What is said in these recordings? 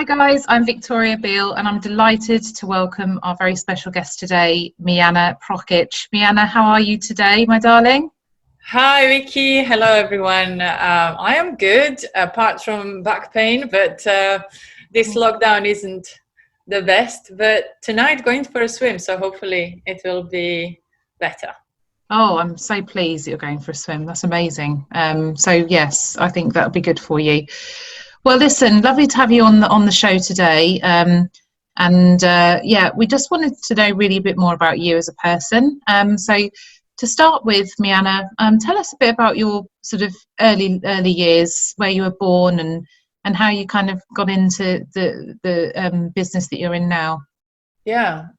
guys, I'm Victoria Beale and I'm delighted to welcome our very special guest today, Mirjana Prokic. Mirjana, how are you today, my darling? Hi Vicky, hello everyone. I am good, apart from back pain, but this lockdown isn't the best. But tonight going for a swim, so hopefully it will be better. Oh, I'm so pleased that you're going for a swim. That's amazing. So yes, I think that'll be good for you. Well, listen, lovely to have you on the show today. Yeah, we just wanted to know really a bit more about you as a person. So to start with, Mirjana, tell us a bit about your sort of early years, where you were born, and how you kind of got into the business that you're in now. Yeah.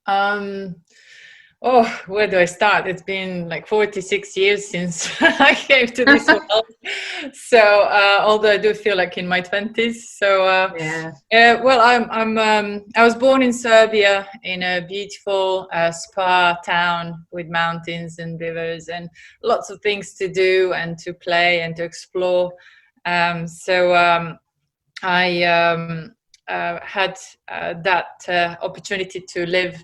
Oh, where do I start? It's been like 46 years since I came to this world. So, although I do feel like in my 20s. So, well, I was born in Serbia in a beautiful spa town with mountains and rivers and lots of things to do and to play and to explore. I had that opportunity to live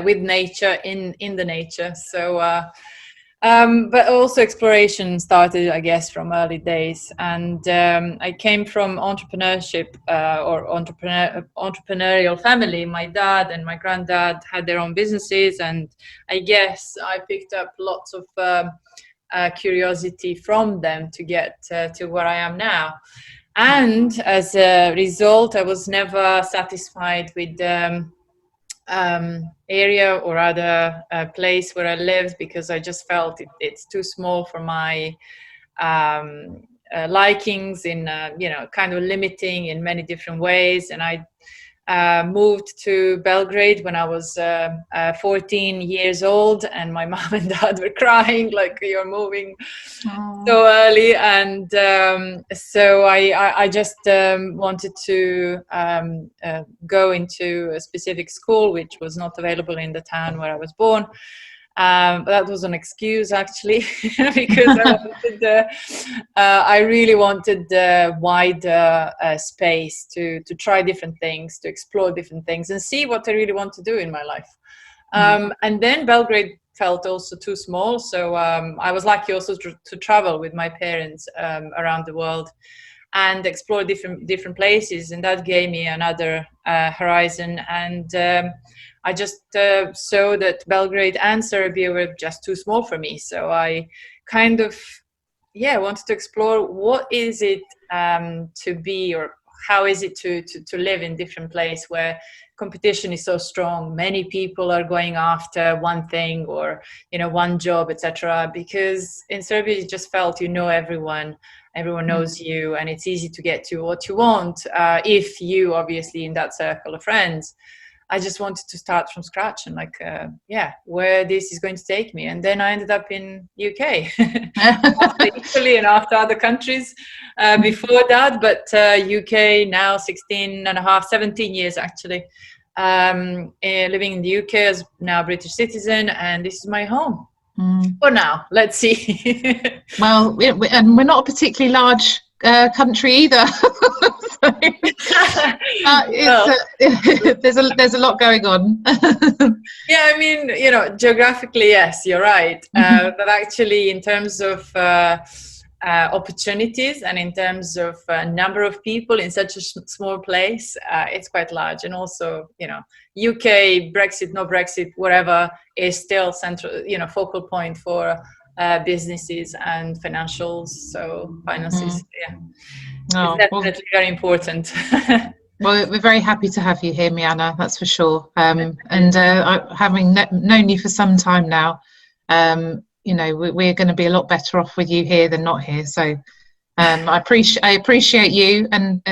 with nature in the nature. So, but also exploration started, I guess, from early days. And I came from entrepreneurship or entrepreneurial family. My dad and my granddad had their own businesses, and I guess I picked up lots of curiosity from them to get to where I am now. And as a result, I was never satisfied with area or other place where I lived, because I just felt it's too small for my likings, in kind of limiting in many different ways. And I moved to Belgrade when I was 14 years old, and my mom and dad were crying like, you're moving so early. And so I just wanted to go into a specific school which was not available in the town where I was born. But that was an excuse, actually, because I really wanted the wider space to try different things, to explore different things, and see what I really want to do in my life. And then Belgrade felt also too small, so I was lucky also to travel with my parents around the world and explore different places, and that gave me another horizon. And I just saw that Belgrade and Serbia were just too small for me. So I kind of, wanted to explore what is it to be, or how is it to live in different place where competition is so strong. Many people are going after one thing, or, one job, etc. Because in Serbia, you just felt, everyone knows you, and it's easy to get to what you want if you obviously in that circle of friends. I just wanted to start from scratch and where this is going to take me. And then I ended up in UK after Italy and after other countries before that. But UK now 17 years actually, living in the UK as now British citizen, and this is my home. For now, let's see. Well, and we're not a particularly large country either. There's a lot going on. Yeah, I mean, geographically, yes, you're right. But actually, in terms of opportunities and in terms of number of people in such a small place, it's quite large. And also, UK, Brexit, no Brexit, whatever, is still central, focal point for businesses and financials. So finances, it's definitely very important. Well, we're very happy to have you here, Mirjana, that's for sure. Having known you for some time now, we're going to be a lot better off with you here than not here. So I appreciate you and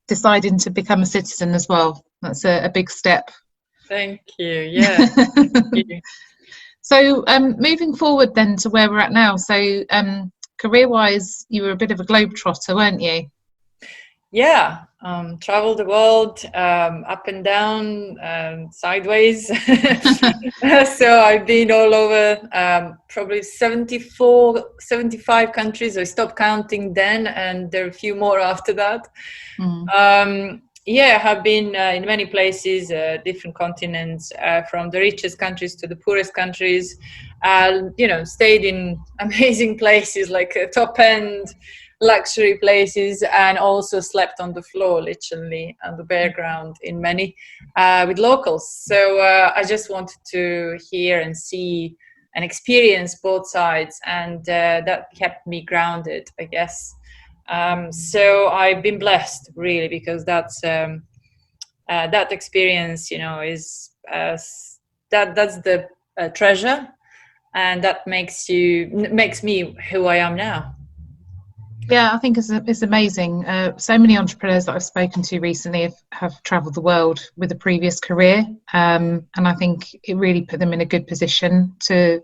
deciding to become a citizen as well. That's a big step. Thank you. Yeah. Thank you. So moving forward then to where we're at now. So career-wise, you were a bit of a globetrotter, weren't you? Yeah, traveled the world, up and down, sideways. So I've been all over, probably 75 countries. I stopped counting then, and there are a few more after that. Yeah, I have been in many places, different continents, from the richest countries to the poorest countries. Stayed in amazing places like top end luxury places, and also slept on the floor, literally on the bare ground in many, with locals. So I just wanted to hear and see and experience both sides, and that kept me grounded, I guess. So I've been blessed, really, because that experience, that's the treasure, and that makes me who I am now. Yeah, I think it's amazing. So many entrepreneurs that I've spoken to recently have traveled the world with a previous career, and I think it really put them in a good position to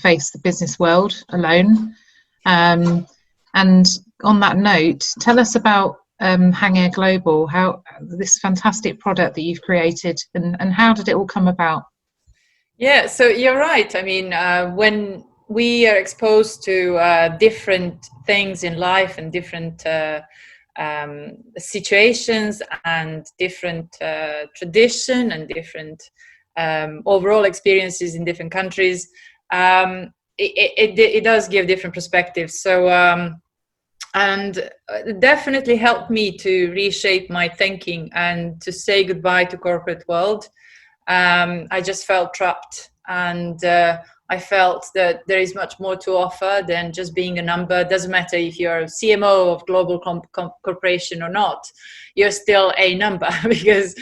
face the business world alone. And on that note, tell us about HangAIR Global, how this fantastic product that you've created, and how did it all come about? Yeah, so you're right. I mean, when we are exposed to different things in life and different situations and different tradition and different overall experiences in different countries, it does give different perspectives. So, and it definitely helped me to reshape my thinking and to say goodbye to corporate world. I just felt trapped, and I felt that there is much more to offer than just being a number. It doesn't matter if you're a CMO of global corporation or not, you're still a number because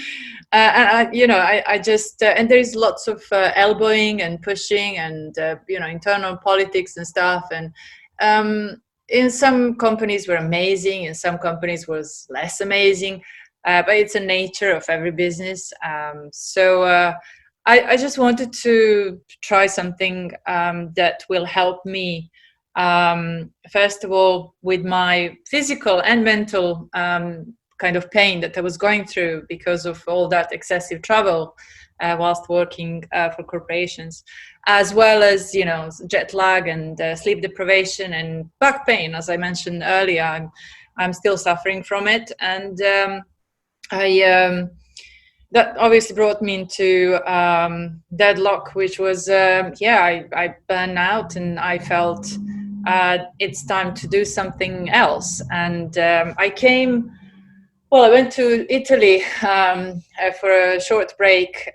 I just and there is lots of elbowing and pushing and internal politics and stuff, and in some companies were amazing, in some companies was less amazing, but it's a nature of every business. So I just wanted to try something that will help me, first of all, with my physical and mental kind of pain that I was going through because of all that excessive travel whilst working for corporations, as well as jet lag and sleep deprivation and back pain. As I mentioned earlier, I'm still suffering from it, and that obviously brought me into deadlock, which was I burned out, and I felt it's time to do something else. And I went to Italy for a short break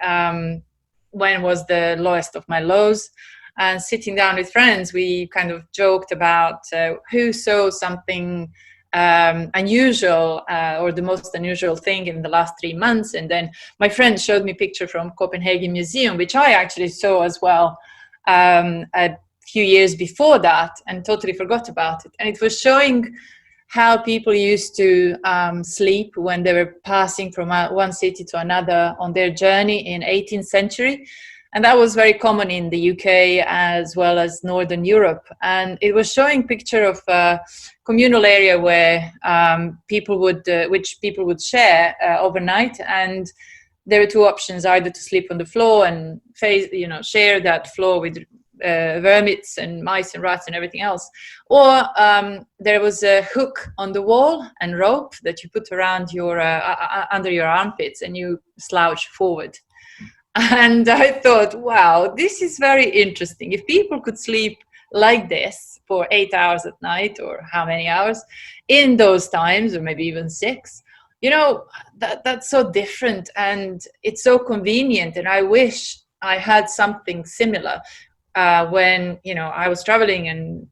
when was the lowest of my lows. And sitting down with friends, we kind of joked about who saw something unusual or the most unusual thing in the last 3 months. And then my friend showed me a picture from Copenhagen Museum, which I actually saw as well a few years before that and totally forgot about it. And it was showing how people used to sleep when they were passing from one city to another on their journey in 18th century. And that was very common in the UK as well as Northern Europe. And it was showing a picture of a communal area where people would share overnight. And there were two options: either to sleep on the floor and share that floor with vermits and mice and rats and everything else, or there was a hook on the wall and rope that you put around your under your armpits, and you slouch forward. And I thought, wow, this is very interesting. If people could sleep like this for 8 hours at night, or how many hours in those times, or maybe even 6, that's so different, and it's so convenient. And I wish I had something similar when I was traveling and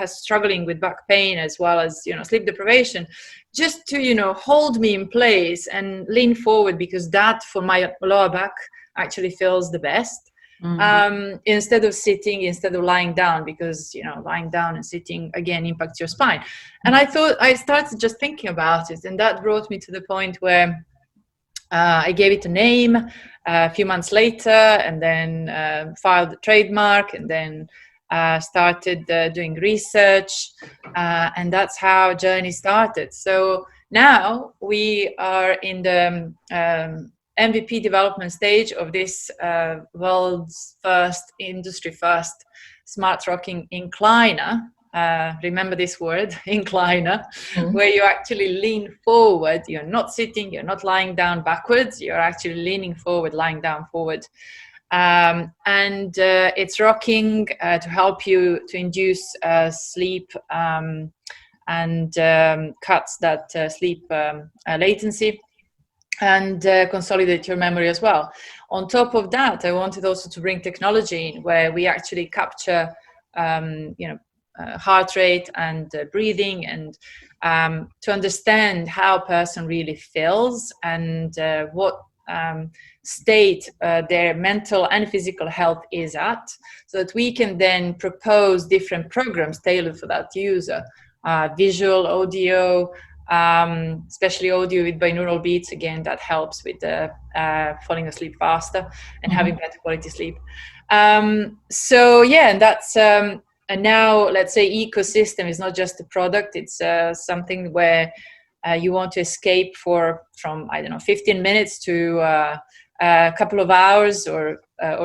struggling with back pain as well as sleep deprivation, just to hold me in place and lean forward, because that for my lower back actually feels the best. Instead of sitting, instead of lying down, because lying down and sitting again impacts your spine. And I started just thinking about it, and that brought me to the point where I gave it a name a few months later, and then filed the trademark, and then started doing research, and that's how journey started. So now we are in the MVP development stage of this world's first, industry first smart rocking incliner, remember this word, incliner, where you actually lean forward. You're not sitting, you're not lying down backwards, you're actually leaning forward, lying down forward. And it's rocking to help you to induce sleep and cuts that sleep latency, and consolidate your memory as well. On top of that, I wanted also to bring technology in where we actually capture heart rate and breathing, and to understand how a person really feels and what state their mental and physical health is at, so that we can then propose different programs tailored for that user. Visual, audio, especially audio with binaural beats, again, that helps with falling asleep faster and having better quality sleep. So yeah, and that's and now, let's say, ecosystem is not just a product, it's something where you want to escape from I don't know, 15 minutes to a couple of hours or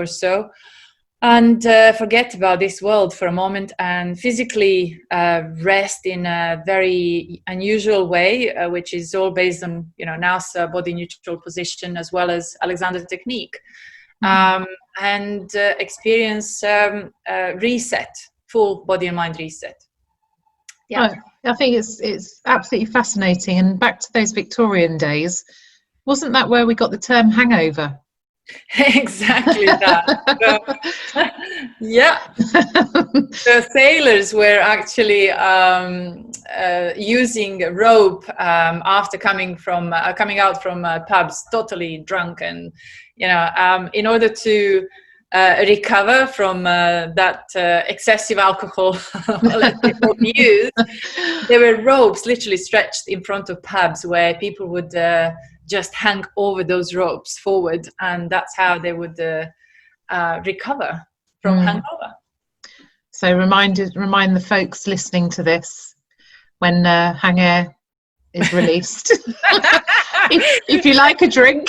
so, and forget about this world for a moment and physically rest in a very unusual way, which is all based on NASA body neutral position as well as Alexander technique, and experience reset, full body and mind reset. Yeah, I think it's absolutely fascinating. And back to those Victorian days, wasn't that where we got the term hangover? Exactly that. Yeah, the sailors were actually using rope after coming out from pubs, totally drunk, and in order to recover from that excessive alcohol abuse. There were ropes literally stretched in front of pubs where people would just hang over those ropes forward, and that's how they would recover from hangover. So remind the folks listening to this when HangAIR is released. if you like a drink.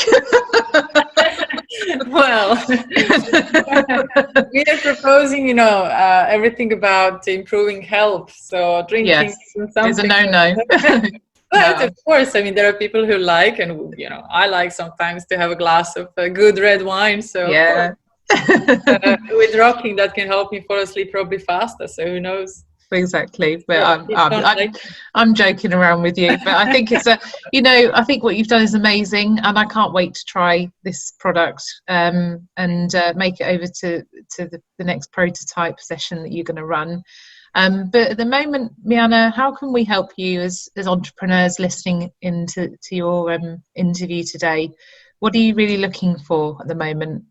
Well, we are proposing, everything about improving health. So drinking is a no-no. But of course, I mean, there are people who like, and I like sometimes to have a glass of good red wine. So yeah, with rocking, that can help me fall asleep probably faster. So who knows? Exactly, but I'm joking around with you, but I think it's I think what you've done is amazing, and I can't wait to try this product and make it over to the next prototype session that you're going to run. But at the moment, Mirjana, how can we help you as entrepreneurs listening into your interview today? What are you really looking for at the moment?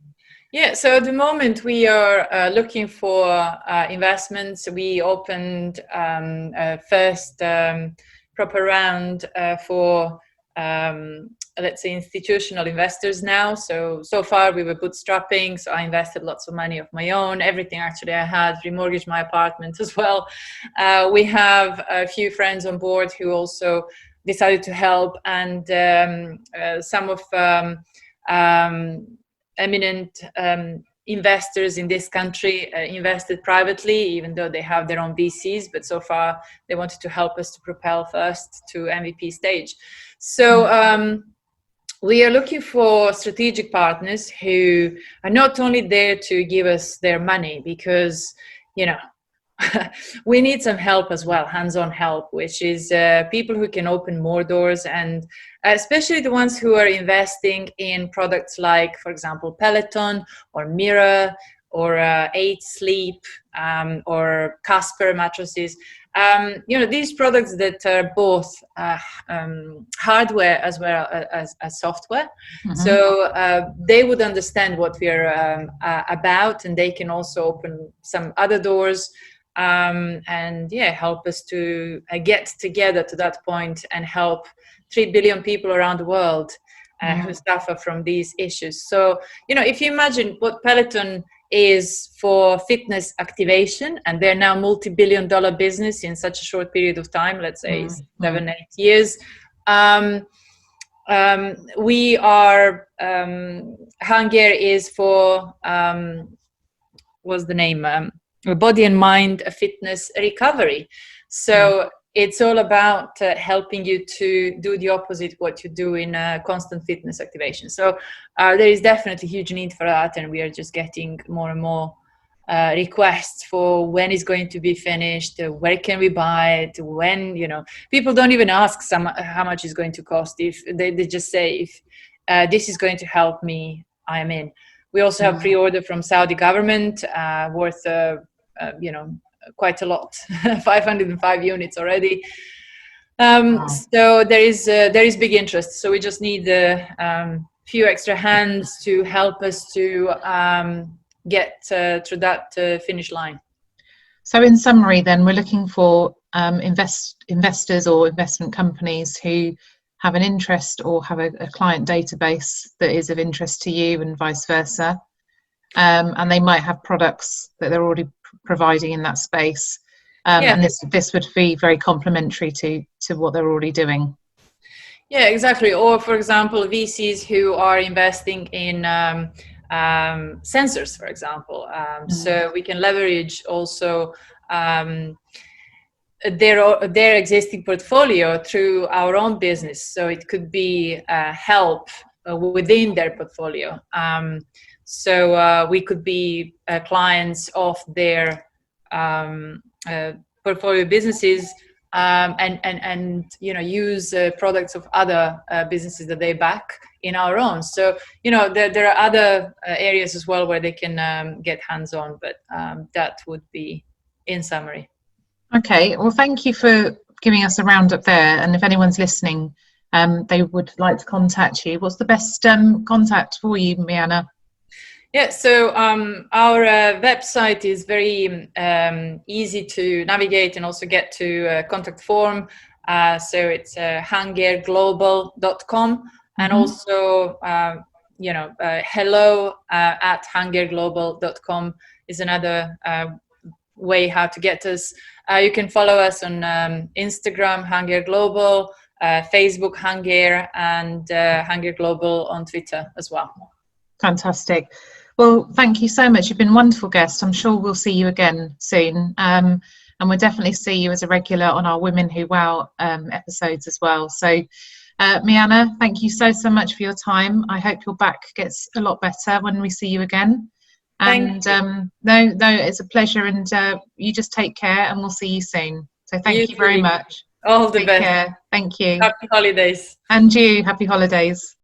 Yeah, so at the moment we are looking for investments. We opened a first proper round for, let's say, institutional investors now. So far we were bootstrapping, so I invested lots of money of my own, everything actually I had, remortgaged my apartment as well. We have a few friends on board who also decided to help, and some of eminent investors in this country invested privately, even though they have their own VCs, but so far they wanted to help us to propel first to MVP stage. So we are looking for strategic partners who are not only there to give us their money, because we need some help as well, hands-on help, which is people who can open more doors, and especially the ones who are investing in products like, for example, Peloton or Mirror or 8 Sleep or Casper mattresses. These products that are both hardware as well as software. So they would understand what we are about, and they can also open some other doors. And help us to get together to that point and help 3 billion people around the world who suffer from these issues. So, if you imagine what Peloton is for fitness activation, and they're now multi-billion-dollar business in such a short period of time, let's say 7-8 years. We are, HangAIR is for, what's the name? body and mind fitness recovery. So it's all about helping you to do the opposite what you do in constant fitness activation. So there is definitely huge need for that, and we are just getting more and more requests for when it's going to be finished, where can we buy it, when, people don't even ask how much it's going to cost. If they just say, if this is going to help me, I am in. We also have pre-order from Saudi government worth quite a lot, 505 units already. So there is big interest. So we just need a few extra hands to help us to get through that finish line. So in summary then, we're looking for investors or investment companies who have an interest or have a client database that is of interest to you, and vice versa. And they might have products that they're already providing in that space. And this would be very complementary to what they're already doing. Yeah, exactly. Or for example, VCs who are investing in sensors, for example. So we can leverage also their existing portfolio through our own business. So it could be help within their portfolio. So we could be clients of their portfolio businesses, and use products of other businesses that they back in our own. So there are other areas as well where they can get hands-on, but that would be in summary. Okay, well, thank you for giving us a roundup there. And if anyone's listening, they would like to contact you, what's the best contact for you, Mirjana? Yeah, so our website is very easy to navigate and also get to a contact form. So it's HangAIRglobal.com, and also hello at HangAIRglobal.com is another way how to get us. You can follow us on Instagram, HangAIR Global, Facebook, HangAIR, and HangAIR Global on Twitter as well. Fantastic. Well, thank you so much. You've been a wonderful guest. I'm sure we'll see you again soon. And we'll definitely see you as a regular on our Women Who Wow episodes as well. So, Mirjana, thank you so much for your time. I hope your back gets a lot better when we see you again. And no, it's a pleasure. And you just take care, and we'll see you soon. So thank you very much. All the best. Take care. Thank you. Happy holidays. And you, happy holidays.